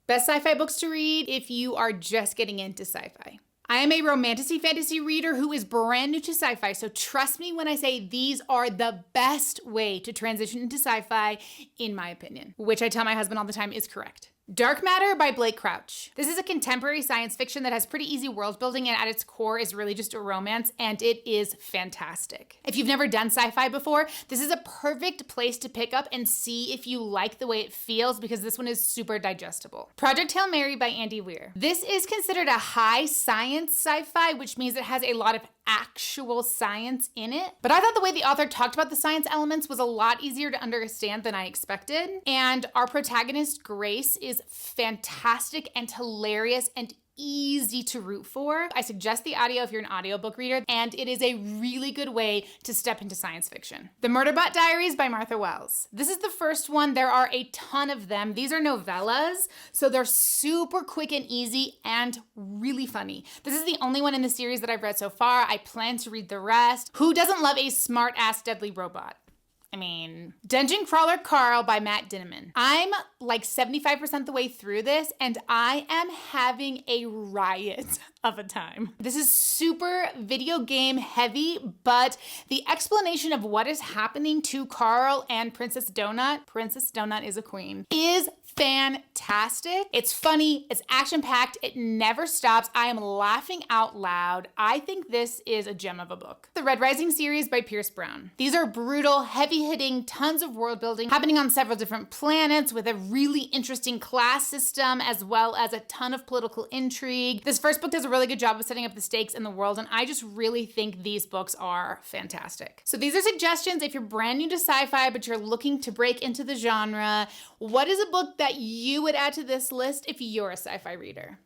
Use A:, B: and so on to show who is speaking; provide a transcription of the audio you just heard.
A: Best sci-fi books to read if you are just getting into sci-fi. I am a romantic fantasy reader who is brand new to sci-fi, so trust me when I say these are the best way to transition into sci-fi, in my opinion, which I tell my husband all the time is correct. Dark Matter by Blake Crouch. This is a contemporary science fiction that has pretty easy world building and at its core is really just a romance, and it is fantastic. If you've never done sci-fi before, this is a perfect place to pick up and see if you like the way it feels, because this one is super digestible. Project Hail Mary by Andy Weir. This is considered a high science sci-fi, which means it has a lot of actual science in it. But I thought the way the author talked about the science elements was a lot easier to understand than I expected. And our protagonist, Grace, is fantastic and hilarious and easy to root for. I suggest the audio if you're an audiobook reader, and it is a really good way to step into science fiction. The Murderbot Diaries by Martha Wells. This is the first one. There are a ton of them. These are novellas, so they're super quick and easy and really funny. This is the only one in the series that I've read so far. I plan to read the rest. Who doesn't love a smart-ass deadly robot? I mean, Dungeon Crawler Carl by Matt Dinniman. I'm like 75% the way through this, and I am having a riot of a time. This is super video game heavy, but the explanation of what is happening to Carl and Princess Donut is a queen, is fantastic. It's funny, it's action-packed, it never stops. I am laughing out loud. I think this is a gem of a book. The Red Rising series by Pierce Brown. These are brutal, heavy-hitting, tons of world building happening on several different planets with a really interesting class system, as well as a ton of political intrigue. This first book does a really good job of setting up the stakes in the world, and I just really think these books are fantastic. So these are suggestions if you're brand new to sci-fi, but you're looking to break into the genre. What is a book that you would add to this list if you're a sci-fi reader?